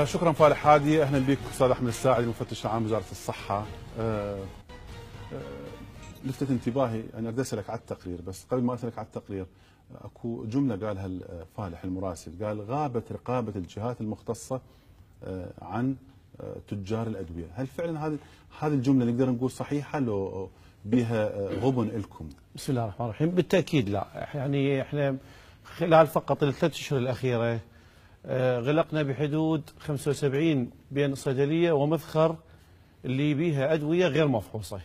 شكرا فالح هادي. اهلا بك استاذ احمد الساعدي المفتش العام وزاره الصحه. لفتت انتباهي انا بدي اسالك على التقرير، بس قبل ما اسالك على التقرير اكو جمله قالها فالح المراسل، قال غابت رقابه الجهات المختصه عن تجار الادويه. هل فعلا هذه الجمله نقدر نقول صحيحه لو بها غبن لكم؟ بسم الله الرحمن الرحيم. بالتاكيد لا، يعني احنا خلال فقط الثلاث اشهر الاخيره غلقنا بحدود 75 بين صيدليه ومذخر اللي بيها ادويه غير مفحوصه.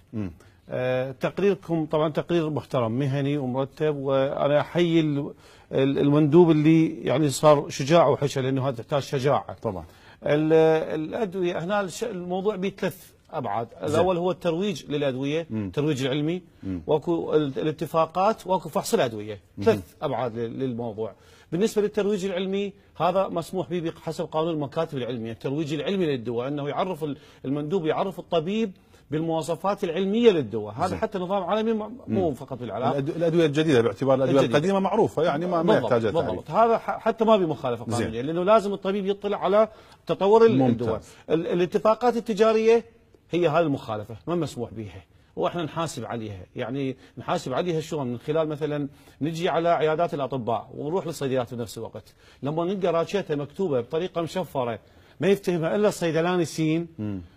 تقريركم طبعا تقرير محترم مهني ومرتب، وانا احيي المندوب اللي يعني صار شجاع وحشة، لانه هذا تحتاج شجاعه. طبعا الادويه هنا الموضوع به ثلاث ابعاد. الاول هو الترويج للادويه، الترويج العلمي، واكو الاتفاقات، واكو فحص الادويه. ثلاث ابعاد للموضوع. بالنسبه للترويج العلمي هذا مسموح به حسب قانون المكاتب العلميه، الترويج العلمي للدواء انه يعرف المندوب يعرف الطبيب بالمواصفات العلميه للدواء، هذا حتى نظام عالمي مو فقط بالعلاج. الادويه الجديده باعتبار الادويه القديمه معروفه، يعني ما يحتاج تعريف. بالضبط، هذا حتى ما بمخالفه قانونيه، لانه لازم الطبيب يطلع على تطور الدواء. الاتفاقات التجاريه هي هذه المخالفه ما مسموح بها، واحنا نحاسب عليها. يعني نحاسب عليها شلون؟ من خلال مثلا نجي على عيادات الاطباء ونروح للصيدليات بنفس الوقت، لما نلقى راشته مكتوبه بطريقه مشفره ما يفتهمها الا الصيدلاني سين،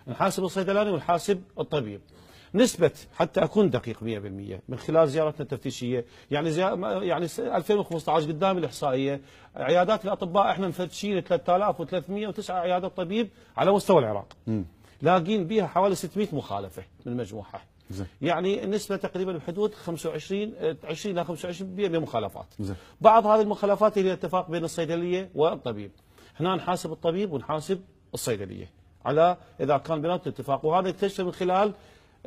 نحاسب الصيدلاني ونحاسب الطبيب. نسبة حتى اكون دقيق 100% من خلال زيارتنا التفتيشيه، يعني يعني 2015 قدام الاحصائيه عيادات الاطباء احنا مفتشين 3309 عيادات طبيب على مستوى العراق. لاقين بها حوالي 600 مخالفه من مجموعه. يعني النسبه تقريبا بحدود 20 الى 25% مخالفات. بعض هذه المخالفات هي اتفاق بين الصيدليه والطبيب. هنا نحاسب الطبيب ونحاسب الصيدليه على اذا كان بيناتهم اتفاق، وهذا يكتشف من خلال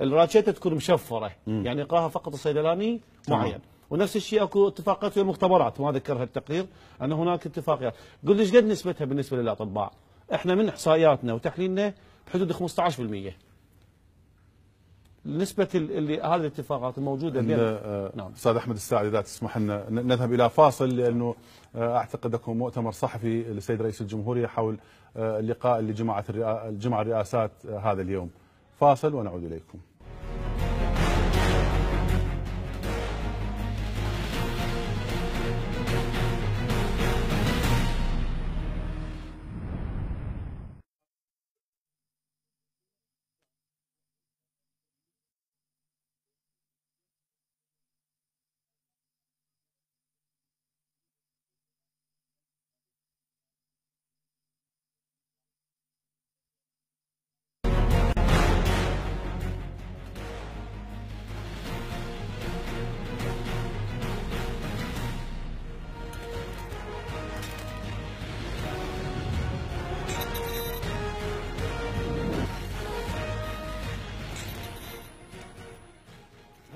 الراشته تكون مشفره، يعني يقراها فقط الصيدلاني معين. ونفس الشيء اكو اتفاقات والمختبرات، ما ذكرها التقرير ان هناك اتفاقيات. قل لي ايش قد نسبتها بالنسبه للاطباء؟ احنا من احصائياتنا وتحليلنا بحدود 15%. نسبة هذه الاتفاقات الموجودة بين نعم. أستاذ أحمد الساعدي إذا تسمح لنا نذهب إلى فاصل، لأنه أعتقد لكم مؤتمر صحفي للسيد رئيس الجمهورية حول اللقاء اللي جمع الرئاسات هذا اليوم. فاصل ونعود إليكم.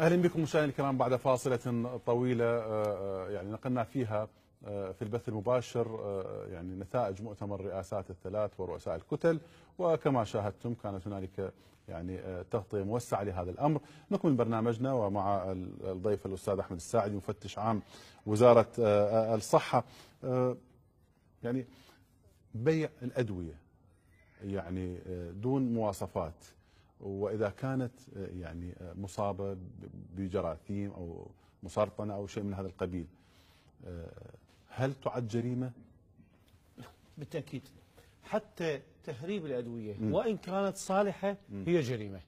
اهلا بكم مشاهدينا الكرام بعد فاصله طويله يعني نقلنا فيها في البث المباشر يعني نتائج مؤتمر الرئاسات الثلاث ورؤساء الكتل، وكما شاهدتم كانت هنالك يعني تغطيه موسعه لهذا الامر. نكمل برنامجنا ومع الضيف الاستاذ احمد الساعدي مفتش عام وزاره الصحه. يعني بيع الادويه يعني دون مواصفات، وإذا كانت يعني مصابة بجراثيم أو مسرطنة أو شيء من هذا القبيل، هل تعد جريمة؟ بالتأكيد. حتى تهريب الأدوية وإن كانت صالحة هي جريمة.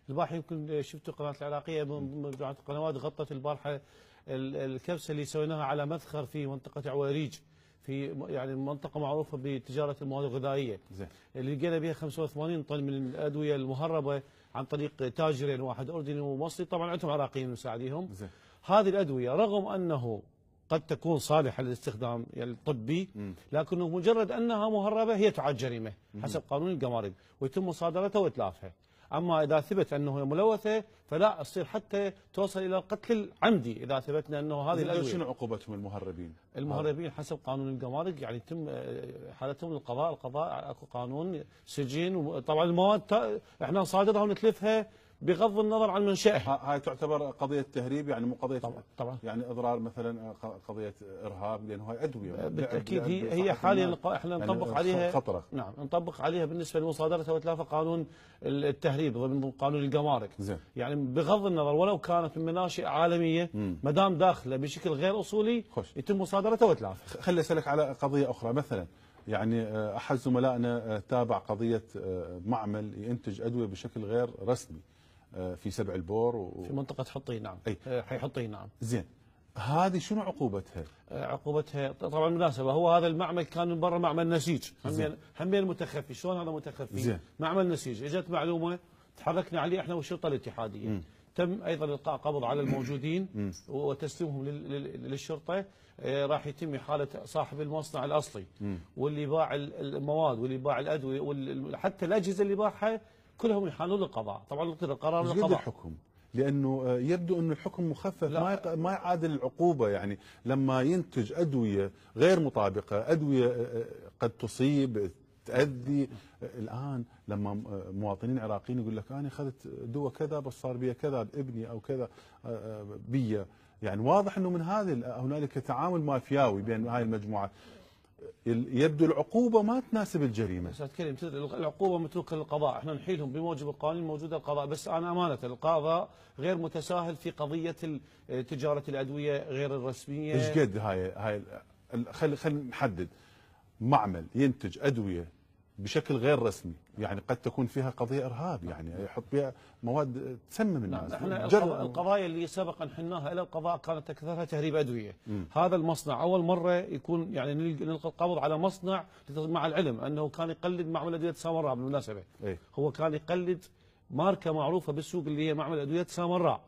البارحة يمكن شفتوا قناة العراقية من القنوات غطت البارحة الكبسة اللي سويناها على مذخر في منطقة عويريج، في يعني منطقة معروفة بتجارة المواد الغذائية، اللي لقينا بها 85 طن من الأدوية المهربة عن طريق تاجرين، واحد أردني ومصري، طبعا عندهم عراقيين مساعديهم. هذه الأدوية رغم أنه قد تكون صالحة للاستخدام يعني الطبي، لكنه مجرد أنها مهربة هي تعد جريمة حسب قانون القمارق، ويتم مصادرتها وإتلافها. أما إذا ثبت أنه ملوثة فلا تصير حتى توصل إلى القتل العمدي إذا ثبتنا أنه هذه الأدوية. شنو عقوبتهم المهربين؟ المهربين حسب قانون القمارق يعني يتم حالتهم للقضاء، اكو قانون سجين. طبعا المواد احنا نصادرها ونتلفها بغض النظر عن منشأها. هاي تعتبر قضيه تهريب، يعني مو قضيه طبعا يعني اضرار مثلا قضيه ارهاب، لانه هاي ادويه بالتاكيد. هي حاليا احنا نطبق يعني عليها خطره. نعم، نطبق عليها بالنسبه لمصادرتها واتلافها قانون التهريب ضمن قانون الجمارك. زين. يعني بغض النظر ولو كانت من مناشئ عالميه ما دام داخله بشكل غير اصولي يتم مصادرتها واتلافها. خلي اسالك على قضيه اخرى مثلا، يعني احد زملائنا تابع قضيه معمل ينتج ادويه بشكل غير رسمي في سبع البور في منطقه حطين. نعم، حي حطين. نعم. زين، هذه شنو عقوبتها؟ عقوبتها طبعا بالمناسبه هو هذا المعمل كان من برا معمل نسيج، همين متخفي. شلون هذا متخفي؟ زين. معمل نسيج، اجت معلومه تحركنا عليه احنا والشرطه الاتحاديه. تم ايضا القاء قبض على الموجودين وتسليمهم للشرطه. راح يتم احاله صاحب المصنع الاصلي واللي باع المواد واللي باع الادويه حتى الاجهزه اللي باعها كلهم يحالون للقضاء. طبعا القرار للقضاء. الحكم لانه يبدو انه الحكم مخفف، ما يعادل العقوبه. يعني لما ينتج ادويه غير مطابقه، ادويه قد تصيب تأذي. الآن لما مواطنين عراقيين يقول لك أنا أخذت دواء كذا بس صار بي كذا بابني أو كذا بي، يعني واضح أنه من هذه هنالك تعامل مافياوي بين هاي المجموعات. يبدو العقوبة ما تناسب الجريمة. أستاذ كريم، العقوبة متروكة للقضاء، احنا نحيلهم بموجب القوانين الموجودة القضاء. بس أنا أمانة القضاء غير متساهل في قضية تجارة الأدوية غير الرسمية. ايش قد هاي خلينا نحدد. معمل ينتج أدوية بشكل غير رسمي، يعني قد تكون فيها قضية إرهاب، يعني يحط بها مواد تسمم الناس. احنا القضايا اللي سبقا حناها إلى القضاء كانت أكثرها تهريب أدوية. هذا المصنع أول مرة يكون يعني نلقى القبض على مصنع، مع العلم أنه كان يقلد معمل أدوية سامراء بالمناسبة. هو كان يقلد ماركة معروفة بالسوق اللي هي معمل أدوية سامراء،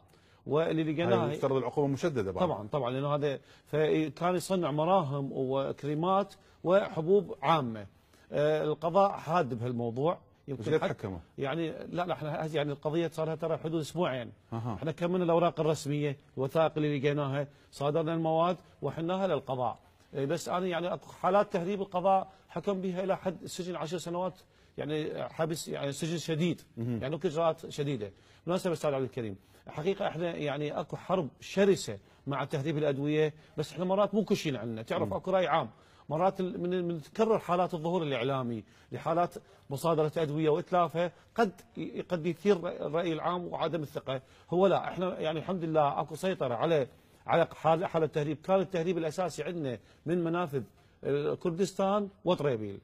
واللي لقيناها يفترض العقوبة مشددة بعد. طبعا لأنه هذا فكان يصنع مراهم وكريمات وحبوب عامة. القضاء حاد بهالموضوع. يمكن حكمه يعني لا احنا يعني القضيه صار لها ترى حدود اسبوعين. احنا كملنا الاوراق الرسميه، الوثائق اللي لقيناها، صادرنا المواد وحناها للقضاء. بس انا يعني اكو حالات تهريب القضاء حكم بها الى حد السجن 10 سنوات، يعني حبس، يعني سجن شديد، يعني اكو اجراءات شديده. بالمناسبه استاذ عبد الكريم، حقيقه احنا يعني اكو حرب شرسه مع تهريب الادويه، بس احنا مرات مو كل شيء عندنا، تعرف اكو راي عام. مرات من تكرر حالات الظهور الاعلامي لحالات مصادره ادويه واتلافها قد يثير الراي العام وعدم الثقه. هو لا، احنا يعني الحمد لله اكو سيطره على حاله التهريب. كان التهريب الاساسي عندنا من منافذ كردستان وطريبيل،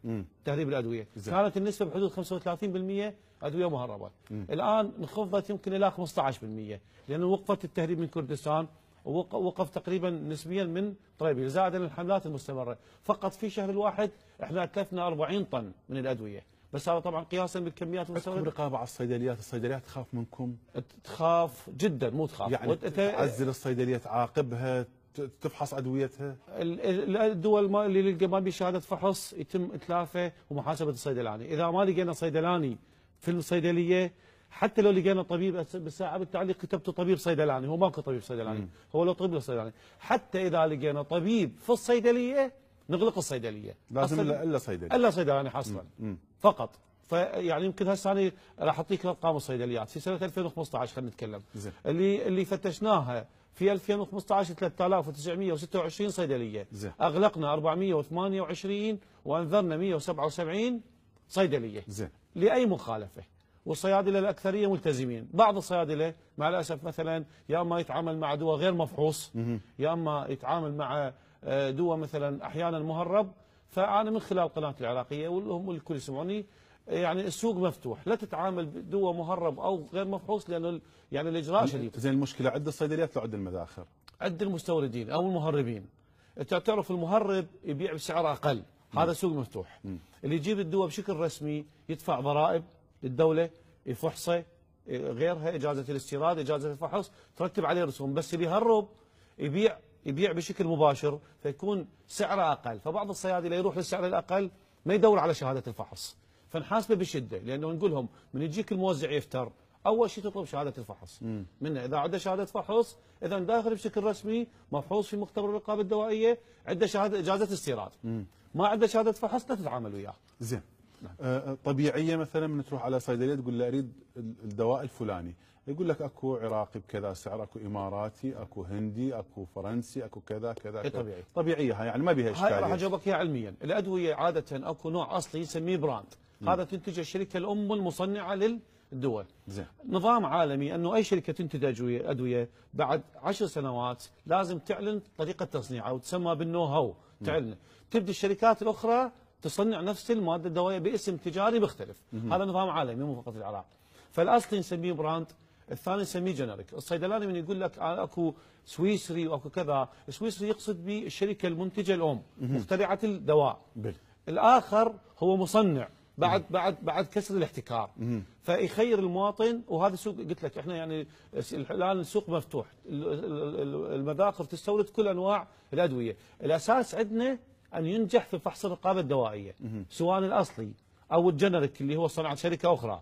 تهريب الادويه كانت النسبه بحدود 35% ادويه مهربه. الان انخفضت يمكن الى 15%، لانه وقفت التهريب من كردستان ووقف تقريبا نسبيا من طريبيل، زائدا الحملات المستمره. فقط في شهر الواحد احنا اتلفنا 40 طن من الادويه، بس هذا طبعا قياسا بالكميات المستورده. عندكم رقابه على الصيدليات؟ الصيدليات تخاف منكم؟ تخاف جدا، مو تخاف يعني تعزل الصيدليه، تعاقبها، تفحص ادويتها. الدول اللي ما بشهاده فحص يتم اتلافه ومحاسبه الصيدلاني. اذا ما لقينا صيدلاني في الصيدليه، حتى لو لقينا طبيب بالساعه بالتعليق كتبته طبيب صيدلاني، هو ماكو طبيب صيدلاني، هو لو طبيب صيدلاني. حتى اذا لقينا طبيب في الصيدليه نغلق الصيدليه، لازم الا صيدلي، الا صيدلاني حصرا فقط. فيعني يمكن هسه انا راح اعطيك ارقام الصيدليات في سنه 2015 خلينا نتكلم. اللي فتشناها في 2015 3926 صيدليه. اغلقنا 428 وانذرنا 177 صيدليه لاي مخالفه. والصيادله الاكثريه ملتزمين. بعض الصيادله مع الاسف مثلا يا اما يتعامل مع دواء غير مفحوص، يا اما يتعامل مع دواء مثلا احيانا مهرب. فانا من خلال قناتي العراقيه وهم الكل يسمعوني، يعني السوق مفتوح، لا تتعامل بدواء مهرب او غير مفحوص، لانه يعني الاجراء شديد. زين، المشكله عند الصيدليات لو عند المداخر؟ عند المستوردين او المهربين. انت تعرف المهرب يبيع بسعر اقل، هذا سوق مفتوح. اللي يجيب الدواء بشكل رسمي يدفع ضرائب للدوله، يفحصه، غيرها اجازه الاستيراد، اجازه الفحص، ترتب عليه رسوم. بس اللي يهرب يبيع بشكل مباشر، فيكون سعره اقل. فبعض الصيادله يروح للسعر الاقل، ما يدور على شهاده الفحص، فنحاسبه بشده. لانه نقول لهم من يجيك الموزع يفتر، اول شيء تطلب شهاده الفحص منه، اذا عنده شهاده فحص، اذا داخل بشكل رسمي مفحوص في مختبر الرقابه الدوائيه، عنده شهاده اجازه استيراد. ما عنده شهاده فحص لا تتعامل وياه. زين، طبيعيه مثلا من تروح على صيدليه تقول له اريد الدواء الفلاني، يقول لك اكو عراقي بكذا سعر، اكو اماراتي، اكو هندي، اكو فرنسي، اكو كذا كذا كذا. طبيعي. طبيعيه هاي يعني ما بها اشكاليه. هاي راح اجاوبك اياها علميا. الادويه عاده اكو نوع اصلي نسميه براند، هذا تنتج الشركه الام المصنعه للدول. زين. نظام عالمي انه اي شركه تنتج ادويه بعد 10 سنوات لازم تعلن طريقه تصنيعها وتسمى بالنو هاو، تعلن. تبدي الشركات الاخرى تصنع نفس الماده الدوائيه باسم تجاري مختلف. هذا نظام عالمي مو فقط العراق. فالاصلي نسميه براند، الثاني نسميه جنريك. الصيدلاني من يقول لك اكو سويسري واكو كذا، السويسري يقصد بالشركه المنتجه الام مخترعه الدواء. الاخر هو مصنع بعد كسر الاحتكار. فيخير المواطن، وهذا السوق قلت لك احنا يعني الان السوق مفتوح، المذاقر تستورد كل انواع الادويه، الاساس عندنا ان ينجح في فحص الرقابه الدوائيه سواء الاصلي او الجنريك اللي هو صناعه شركه اخرى.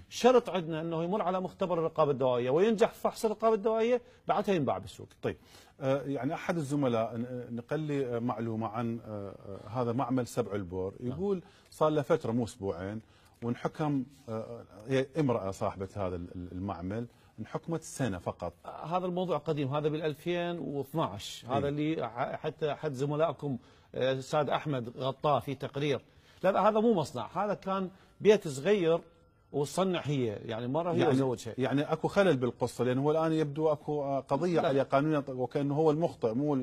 شرط عندنا انه يمر على مختبر الرقابه الدوائيه وينجح في فحص الرقابه الدوائيه، بعدها ينباع بالسوق. طيب يعني احد الزملاء نقل لي معلومه عن هذا معمل سبع البور، يقول صار له فتره مو اسبوعين وانحكم امراه صاحبه هذا المعمل انحكمت سنه فقط. هذا الموضوع قديم، هذا بال 2012. هذا اللي حتى احد زملائكم الاستاذ احمد غطاه في تقرير. لا هذا مو مصنع، هذا كان بيت صغير وتصنع هي، يعني مره هي وزوجها. يعني اكو خلل بالقصه، لانه هو الان يبدو اكو قضيه عليه قانونيه وكانه هو المخطئ مو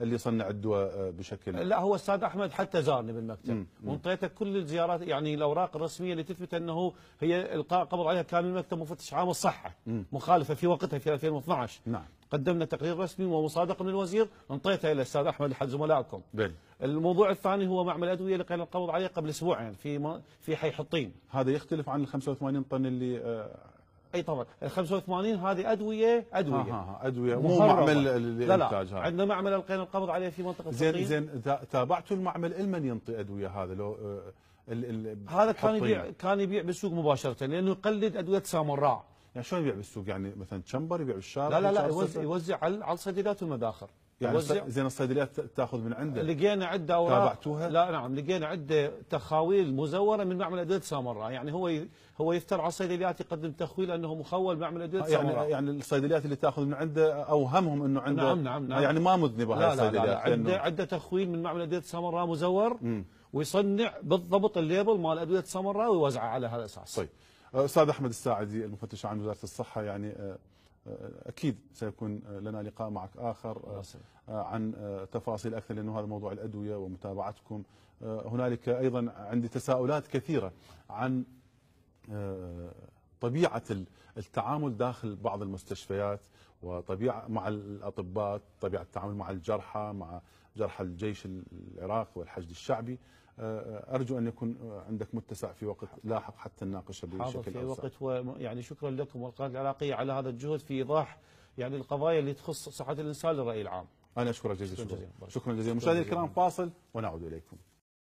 اللي يصنع الدواء بشكل. لا هو الاستاذ احمد حتى زارني بالمكتب وانطيته كل الزيارات، يعني الاوراق الرسميه اللي تثبت انه هي القاء قبض عليها كان المكتب مفتش عام الصحه مخالفه في وقتها في 2012. نعم. قدمنا تقرير رسمي ومصادق من الوزير، انطيته الى الاستاذ احمد احد زملائكم. الموضوع الثاني هو معمل ادويه اللي كان القبض عليه قبل اسبوعين في حي حطين. هذا يختلف عن ال 85 طن اللي اي طبعا ال 85 هذه ادويه ادويه مو معمل الانتاج. لا عندنا معمل القينا القبض عليه في منطقه زين تابعتوا المعمل المن ينطي ادويه هذا لو هذا كان يبيع بالسوق مباشره، لانه يقلد ادويه سامراء. يعني شلون يبيع بالسوق؟ يعني مثلا تشمبر يبيع بالشارع؟ لا يوزع على الصيدليات والمداخر. يعني زين الصيدليات تاخذ من عنده؟ لقينا عده اوراق. تابعتوها؟ لا نعم، لقينا عده تخاويل مزوره من معمل ادويه سامراء، يعني هو يفتر على الصيدليات يقدم تخويل انه مخول معمل ادويه سامراء. يعني الصيدليات اللي تاخذ من عنده اوهمهم انه عنده. نعم. يعني ما مذنبه هاي الصيدليات. لا عده تخويل من معمل ادويه سامراء مزور ويصنع بالضبط الليبل مال ادويه سامراء ويوزعها على هذا الاساس. طيب استاذ احمد الساعدي المفتش عن وزاره الصحه، يعني اكيد سيكون لنا لقاء معك اخر عن تفاصيل اكثر، لانه هذا موضوع الادويه ومتابعتكم. هنالك ايضا عندي تساؤلات كثيره عن طبيعه التعامل داخل بعض المستشفيات وطبيعه مع الاطباء، طبيعه التعامل مع الجرحى، مع جرحى الجيش العراقي والحشد الشعبي. أرجو أن يكون عندك متسع في وقت لاحق حتى نناقشه بشكل أوسع. في وقت، ويعني شكرا لكم والقناة العراقية على هذا الجهد في إيضاح يعني القضايا اللي تخص صحة الإنسان للرأي العام. أنا أشكرك جزيلا. شكرا جزيلا. مشاهدينا الكرام، فاصل ونعود إليكم.